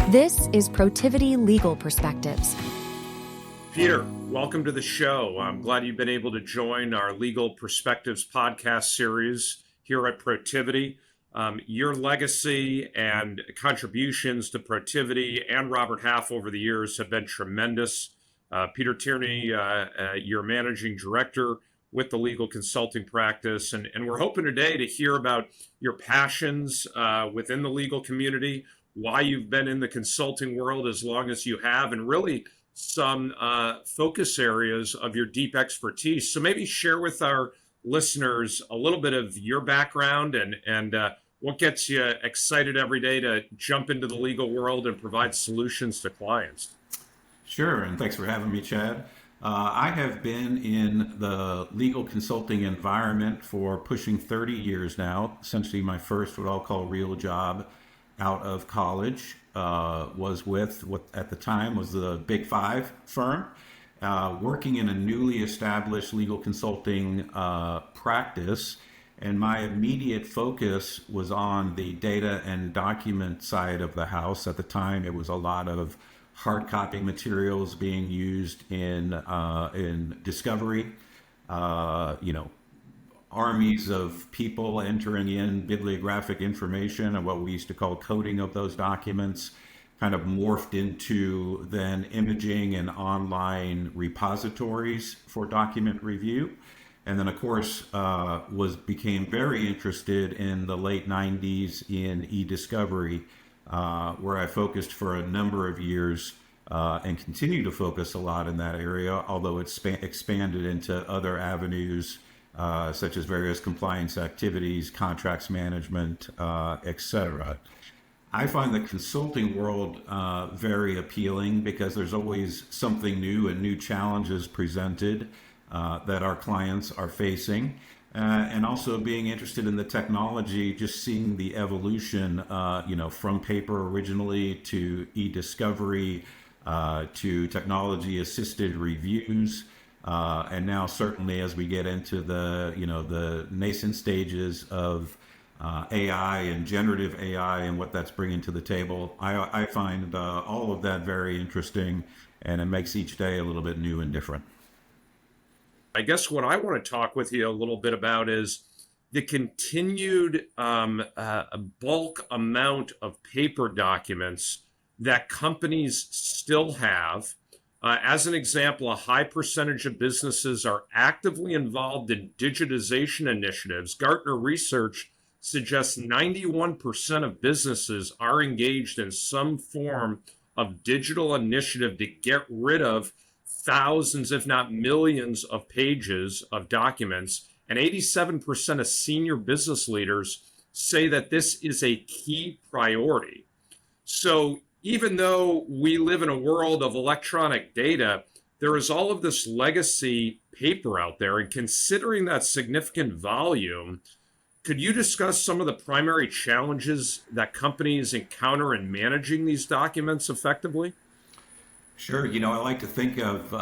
This is Protiviti Legal Perspectives. Peter, welcome to the show. I'm glad you've been able to join our Legal Perspectives podcast series here at Protiviti. Your legacy and contributions to Protiviti and Robert Half over the years have been tremendous. Peter Tierney, your managing director with the legal consulting practice, and we're hoping today to hear about your passions within the legal community, why you've been in the consulting world as long as you have, and really some focus areas of your deep expertise. So maybe share with our listeners a little bit of your background and what gets you excited every day to jump into the legal world and provide solutions to clients. Sure, and thanks for having me, Chad. I have been in the legal consulting environment for pushing 30 years now. Essentially, my first, what I'll call real job out of college was with what at the time was the Big Five firm, working in a newly established legal consulting practice. And my immediate focus was on the data and document side of the house. At the time, it was a lot of hard copy materials being used in discovery. Armies of people entering in bibliographic information and what we used to call coding of those documents kind of morphed into then imaging and online repositories for document review. And then, of course, became very interested in the late 90s in e-discovery, where I focused for a number of years and continue to focus a lot in that area, although it's expanded into other avenues such as various compliance activities, contracts management, etc. I find the consulting world very appealing because there's always something new and new challenges presented that our clients are facing. And also being interested in the technology, just seeing the evolution, from paper originally to e-discovery to technology-assisted reviews. And now certainly as we get into the nascent stages of AI and generative AI and what that's bringing to the table, I find all of that very interesting, and it makes each day a little bit new and different. I guess what I want to talk with you a little bit about is the continued bulk amount of paper documents that companies still have. As an example, a high percentage of businesses are actively involved in digitization initiatives. Gartner research suggests 91% of businesses are engaged in some form of digital initiative to get rid of thousands, if not millions, of pages of documents. And 87% of senior business leaders say that this is a key priority. So even though we live in a world of electronic data, there is all of this legacy paper out there. And considering that significant volume, could you discuss some of the primary challenges that companies encounter in managing these documents effectively? Sure. I like to think of,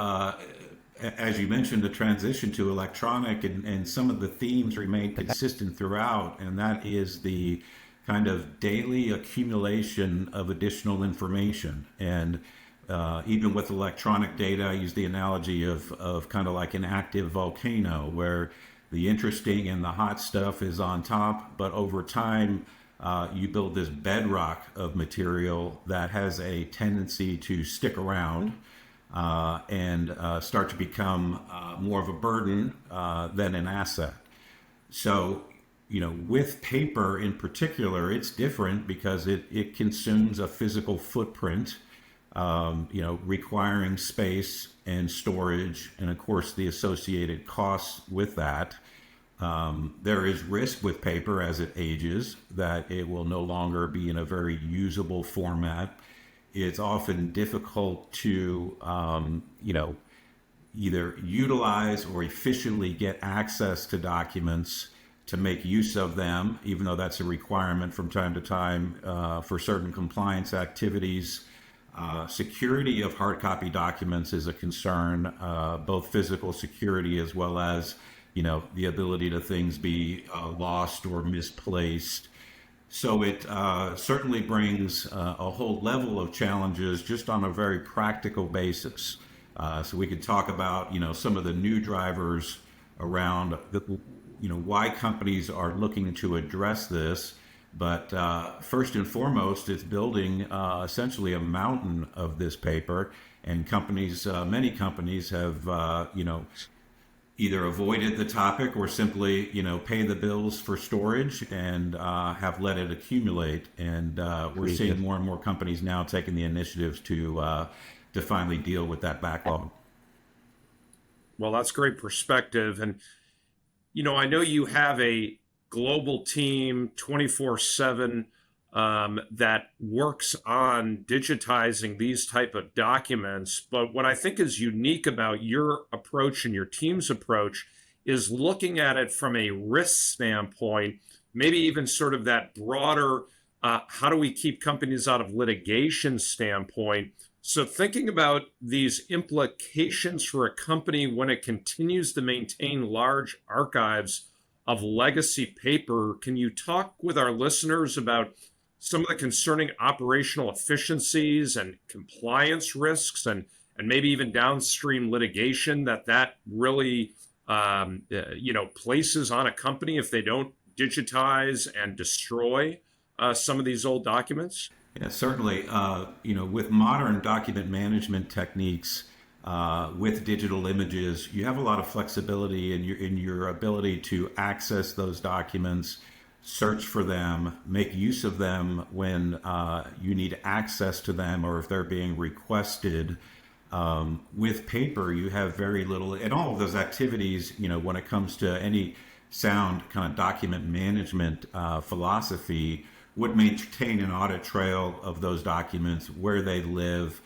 as you mentioned, the transition to electronic, and some of the themes remain consistent throughout, and that is the kind of daily accumulation of additional information. And even with electronic data, I use the analogy of kind of like an active volcano where the interesting and the hot stuff is on top, but over time, you build this bedrock of material that has a tendency to stick around and start to become more of a burden than an asset. So, with paper in particular, it's different because it consumes a physical footprint, requiring space and storage, and of course the associated costs with that. There is risk with paper as it ages that it will no longer be in a very usable format. It's often difficult to, either utilize or efficiently get access to documents to make use of them, even though that's a requirement from time to time for certain compliance activities. Security of hard copy documents is a concern, both physical security as well as the ability to things be lost or misplaced. So it certainly brings a whole level of challenges just on a very practical basis. So we could talk about, some of the new drivers around why companies are looking to address this. But first and foremost, it's building essentially a mountain of this paper, and many companies have, either avoided the topic or simply, pay the bills for storage and have let it accumulate. And we're seeing more and more companies now taking the initiatives to finally deal with that backlog. Well, that's great perspective. And, I know you have a global team 24/7 that works on digitizing these type of documents. But what I think is unique about your approach and your team's approach is looking at it from a risk standpoint, maybe even sort of that broader how do we keep companies out of litigation standpoint. So thinking about these implications for a company when it continues to maintain large archives of legacy paper, can you talk with our listeners about some of the concerning operational efficiencies and compliance risks and maybe even downstream litigation that really places on a company if they don't digitize and destroy some of these old documents? Yeah, certainly. With modern document management techniques, with digital images, you have a lot of flexibility in your ability to access those documents, search for them, make use of them when you need access to them, or if they're being requested. With paper, you have very little, and all of those activities, when it comes to any sound kind of document management philosophy, would maintain an audit trail of those documents, where they live,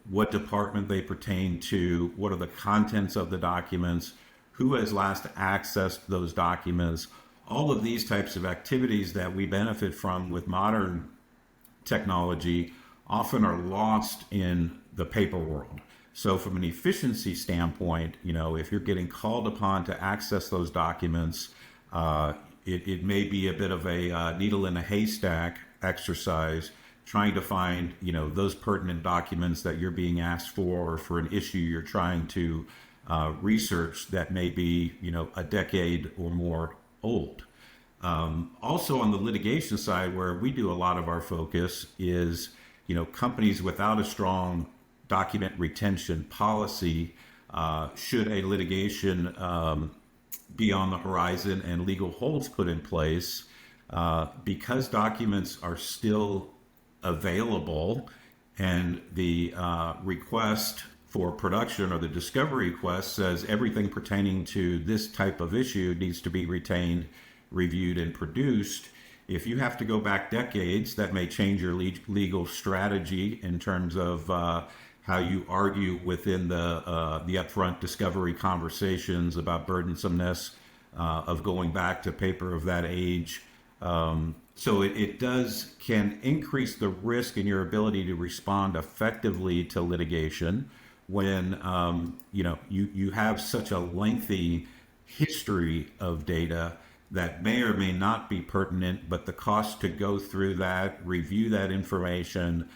what department they pertain to, what are the contents of the documents, who has last accessed those documents. All of these types of activities that we benefit from with modern technology often are lost in the paper world. So from an efficiency standpoint, if you're getting called upon to access those documents, it may be a bit of a needle in a haystack exercise, trying to find, those pertinent documents that you're being asked for, or for an issue you're trying to research that may be, a decade or more old. Also on the litigation side, where we do a lot of our focus is, companies without a strong document retention policy, should a litigation be on the horizon and legal holds put in place, because documents are still available and the request for production, or the discovery request, says everything pertaining to this type of issue needs to be retained, reviewed, and produced. If you have to go back decades, that may change your legal strategy in terms of how you argue within the upfront discovery conversations about burdensomeness of going back to paper of that age. So it can increase the risk in your ability to respond effectively to litigation when you have such a lengthy history of data that may or may not be pertinent, but the cost to go through that, review that information,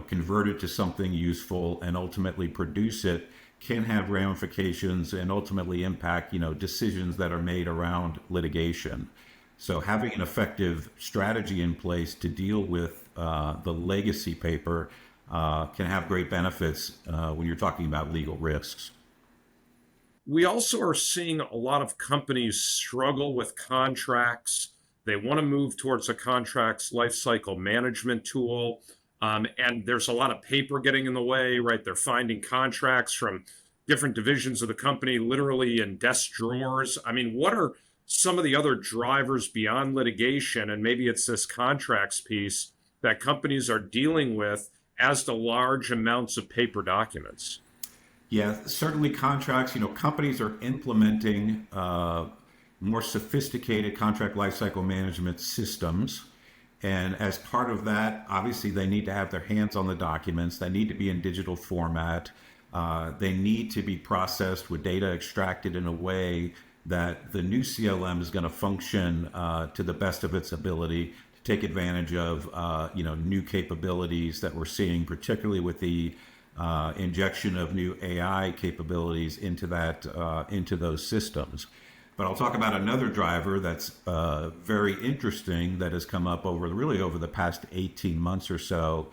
convert it to something useful, and ultimately produce it, can have ramifications and ultimately impact, decisions that are made around litigation. So having an effective strategy in place to deal with the legacy paper can have great benefits when you're talking about legal risks. We also are seeing a lot of companies struggle with contracts. They want to move towards a contracts lifecycle management tool. And there's a lot of paper getting in the way, right? They're finding contracts from different divisions of the company, literally in desk drawers. I mean, what are some of the other drivers beyond litigation? And maybe it's this contracts piece that companies are dealing with as to large amounts of paper documents. Yeah, certainly contracts. Companies are implementing more sophisticated contract lifecycle management systems. And as part of that, obviously, they need to have their hands on the documents. They need to be in digital format. They need to be processed with data extracted in a way that the new CLM is going to function to the best of its ability to take advantage of new capabilities that we're seeing, particularly with the injection of new AI capabilities into those systems. But I'll talk about another driver that's very interesting that has come up over the past 18 months or so,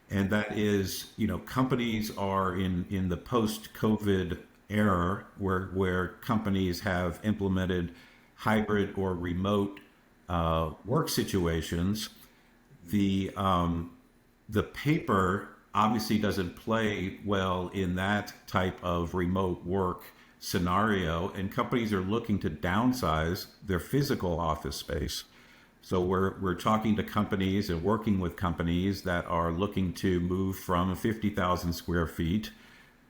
and that is, companies are in the post-COVID era where companies have implemented hybrid or remote work situations. The paper obviously doesn't play well in that type of remote work scenario, and companies are looking to downsize their physical office space. So we're talking to companies and working with companies that are looking to move from 50,000 square feet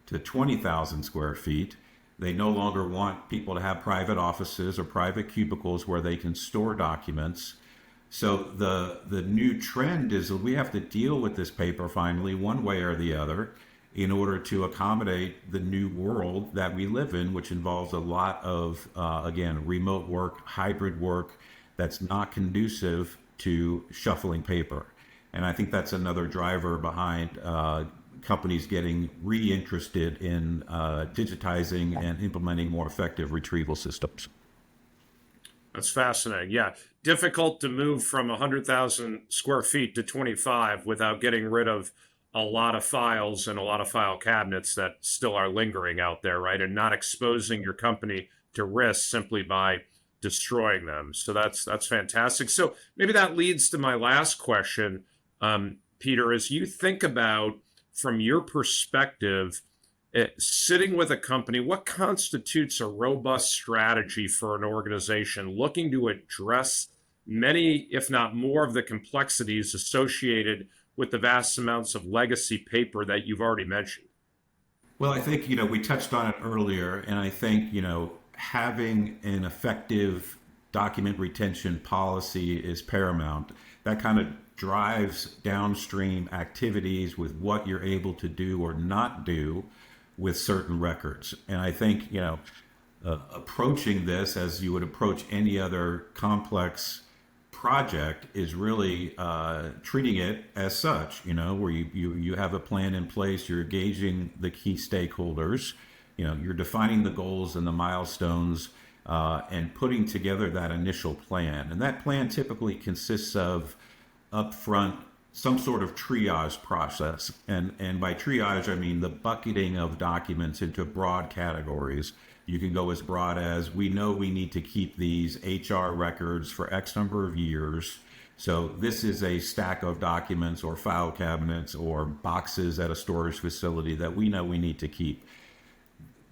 to 20,000 square feet. They no longer want people to have private offices or private cubicles where they can store documents. So the new trend is that we have to deal with this paper finally, one way or the other, in order to accommodate the new world that we live in, which involves a lot of, again, remote work, hybrid work that's not conducive to shuffling paper. And I think that's another driver behind companies getting reinterested in digitizing and implementing more effective retrieval systems. That's fascinating. Yeah. Difficult to move from 100,000 square feet to 25 without getting rid of a lot of files and a lot of file cabinets that still are lingering out there, right? And not exposing your company to risk simply by destroying them. So that's fantastic. So maybe that leads to my last question, Peter, as you think about, from your perspective, sitting with a company, what constitutes a robust strategy for an organization looking to address many, if not more, of the complexities associated with the vast amounts of legacy paper that you've already mentioned? Well, I think, we touched on it earlier, and I think, having an effective document retention policy is paramount. That kind of drives downstream activities with what you're able to do or not do with certain records. And I think, approaching this as you would approach any other complex project is really treating it as such, where you have a plan in place, you're engaging the key stakeholders, you're defining the goals and the milestones, and putting together that initial plan. And that plan typically consists of upfront some sort of triage process. And by triage, I mean the bucketing of documents into broad categories. You can go as broad as, we know we need to keep these HR records for X number of years. So this is a stack of documents or file cabinets or boxes at a storage facility that we know we need to keep.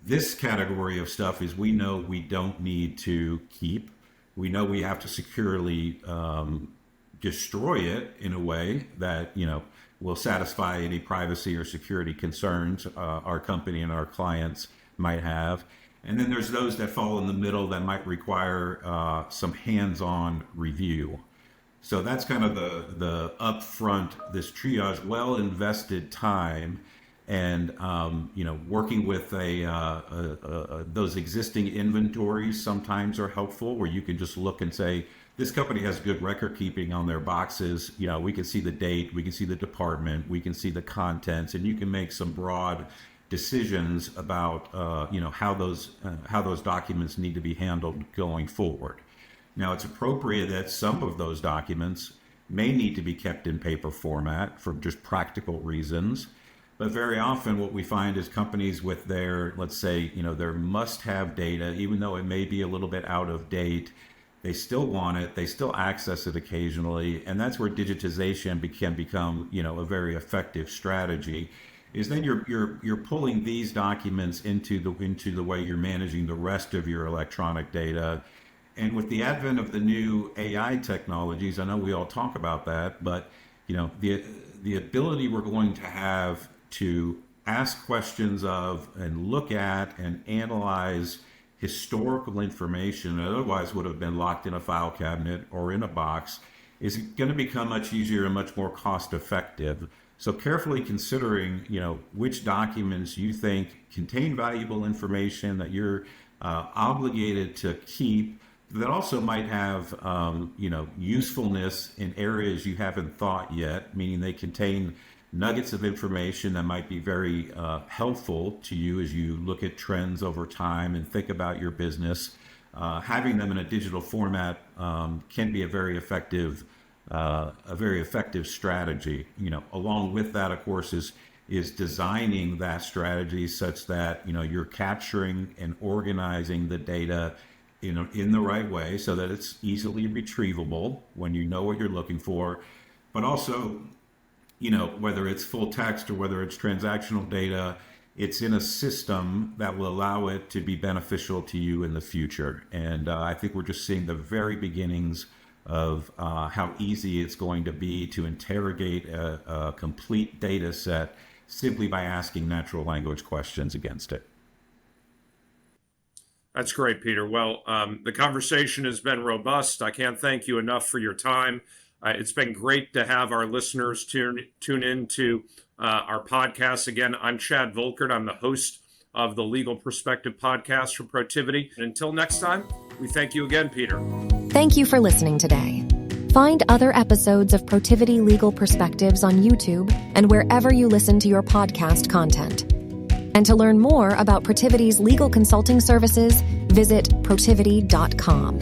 This category of stuff is, we know we don't need to keep. We know we have to securely destroy it in a way that, will satisfy any privacy or security concerns our company and our clients might have. And then there's those that fall in the middle that might require some hands-on review. So that's kind of the upfront, this triage, well-invested time, and working with those existing inventories sometimes are helpful, where you can just look and say, this company has good record keeping on their boxes. We can see the date, we can see the department, we can see the contents, and you can make some broad decisions about how those documents need to be handled going forward. Now, it's appropriate that some of those documents may need to be kept in paper format for just practical reasons. But very often what we find is companies with their, let's say, their must-have data, even though it may be a little bit out of date, they still want it, they still access it occasionally, and that's where digitization can become, a very effective strategy. Is then you're pulling these documents into the way you're managing the rest of your electronic data. And with the advent of the new AI technologies, I know we all talk about that, but the ability we're going to have to ask questions of and look at and analyze historical information that otherwise would have been locked in a file cabinet or in a box is going to become much easier and much more cost effective. So carefully considering, which documents you think contain valuable information that you're obligated to keep, that also might have, usefulness in areas you haven't thought yet, meaning they contain nuggets of information that might be very helpful to you as you look at trends over time and think about your business. Having them in a digital format can be a very effective strategy. Along with that, of course, is designing that strategy such that you're capturing and organizing the data in the right way so that it's easily retrievable when you know what you're looking for, but also whether it's full text or whether it's transactional data, it's in a system that will allow it to be beneficial to you in the future. And I think we're just seeing the very beginnings of how easy it's going to be to interrogate a complete data set simply by asking natural language questions against it. That's great, Peter. Well, the conversation has been robust. I can't thank you enough for your time. It's been great to have our listeners tune into our podcast. Again, I'm Chad Volkert. I'm the host of the Legal Perspective podcast from Protiviti. And until next time, we thank you again, Peter. Thank you for listening today. Find other episodes of Protiviti Legal Perspectives on YouTube and wherever you listen to your podcast content. And to learn more about Protiviti's legal consulting services, visit protiviti.com.